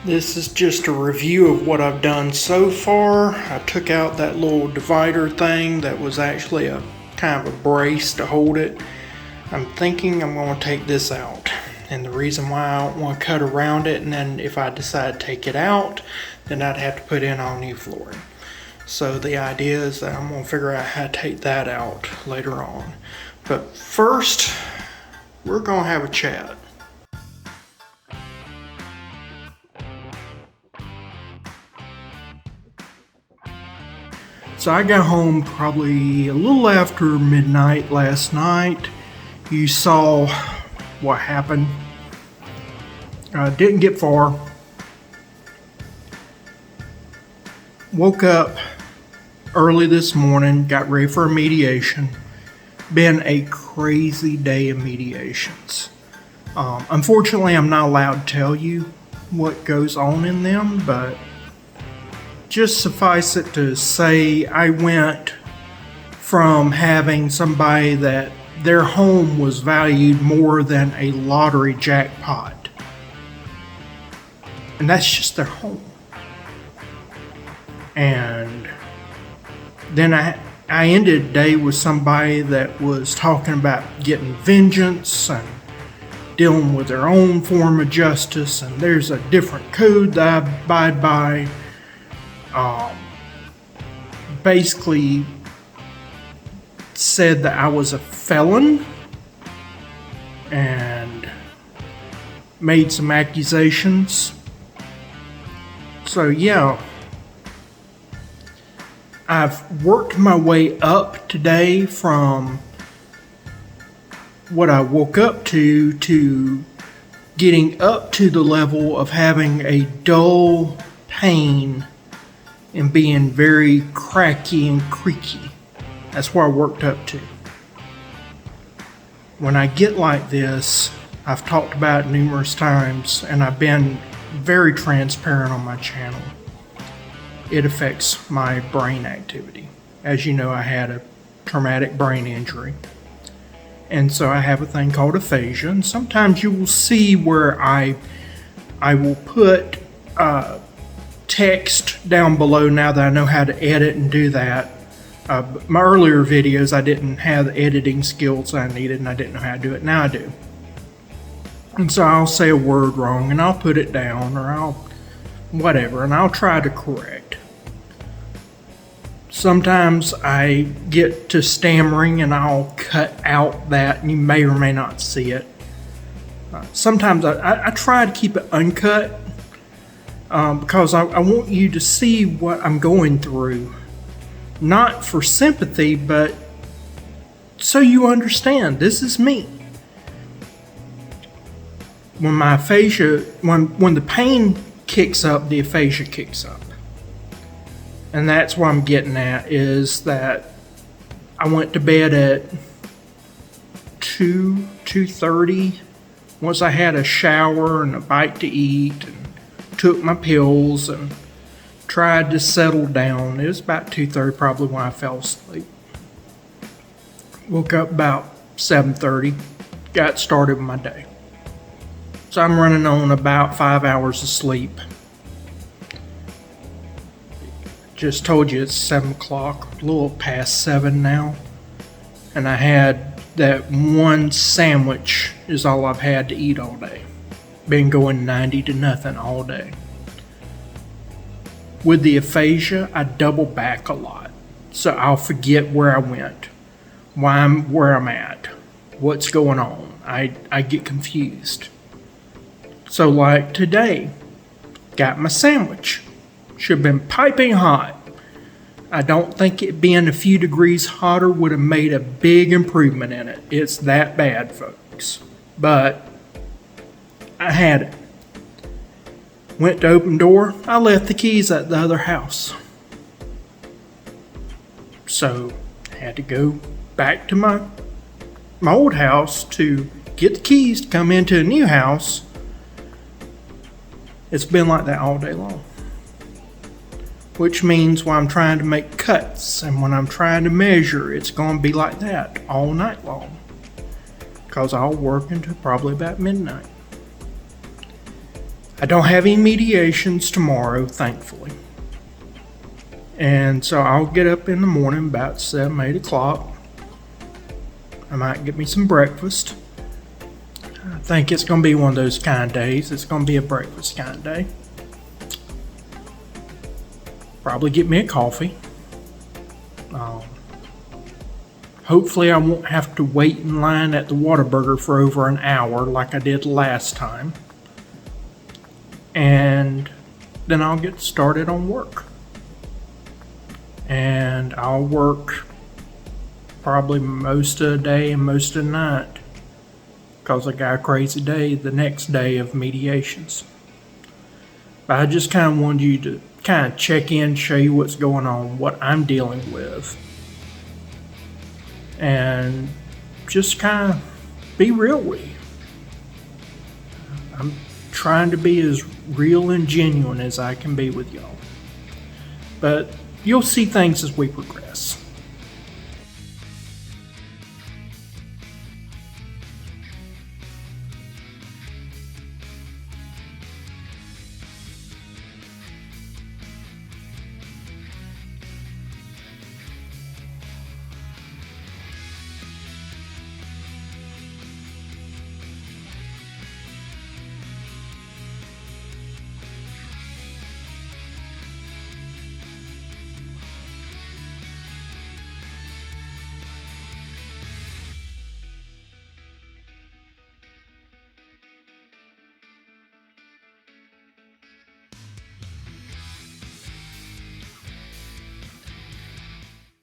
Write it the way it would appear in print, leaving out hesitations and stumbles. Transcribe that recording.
This is just a review of what I've done so far. I took out that little divider thing that was actually a kind of a brace to hold it. I'm thinking I'm going to take this out. And the reason why I don't want to cut around it, and then if I decide to take it out, then I'd have to put in all new flooring. So the idea is that I'm going to figure out how to take that out later on. But first, we're going to have a chat. So I got home probably a little after midnight last night. You saw what happened. Didn't get far. Woke up early this morning, got ready for a mediation. Been a crazy day of mediations. Unfortunately, I'm not allowed to tell you what goes on in them, but just suffice it to say I went from having somebody that their home was valued more than a lottery jackpot. And that's just their home. And then I ended the day with somebody that was talking about getting vengeance and dealing with their own form of justice, and there's a different code that I abide by. Basically said that I was a felon and made some accusations. So yeah, I've worked my way up today from what I woke up to getting up to the level of having a dull pain and being very cracky and creaky. That's where I worked up to. When I get like this, I've talked about it numerous times, and I've been very transparent on my channel. It affects my brain activity. As you know, I had a traumatic brain injury. And so I have a thing called aphasia, and sometimes you will see where I will put text down below now that I know how to edit and do that. My earlier videos, I didn't have the editing skills I needed, and I didn't know how to do it. Now I do. And so I'll say a word wrong, and I'll put it down, or I'll try to correct. Sometimes I get to stammering, and I'll cut out that, and you may or may not see it. Sometimes I try to keep it uncut, because I want you to see what I'm going through. Not for sympathy, but so you understand, this is me. When my aphasia, when the pain kicks up, the aphasia kicks up. And that's what I'm getting at, is that I went to bed at 2:30. Once I had a shower and a bite to eat, and took my pills and tried to settle down. It was about 2:30 probably when I fell asleep. Woke up about 7:30, got started with my day. So I'm running on about 5 hours of sleep. Just told you it's 7 o'clock, a little past 7 now. And I had that one sandwich is all I've had to eat all day. Been going 90 to nothing all day. With the aphasia, I double back a lot. So I'll forget where I went, why I'm where I'm at, what's going on. I get confused. So like today, got my sandwich. Should have been piping hot. I don't think it being a few degrees hotter would have made a big improvement in it. It's that bad, folks. But I had it. Went to open door. I left the keys at the other house. So I had to go back to my old house to get the keys to come into a new house. It's been like that all day long. Which means when I'm trying to make cuts and when I'm trying to measure, it's going to be like that all night long. Because I'll work until probably about midnight. I don't have any mediations tomorrow, thankfully. And so I'll get up in the morning about 7, 8 o'clock. I might get me some breakfast. I think it's going to be one of those kind of days. It's going to be a breakfast kind of day. Probably get me a coffee. Hopefully I won't have to wait in line at the Whataburger for over an hour like I did last time. And then I'll get started on work. And I'll work probably most of the day and most of the night because I got a crazy day the next day of mediations. But I just kind of wanted you to kind of check in, show you what's going on, what I'm dealing with, and just kind of be real with you. I'm trying to be as real and genuine as I can be with y'all. But you'll see things as we progress.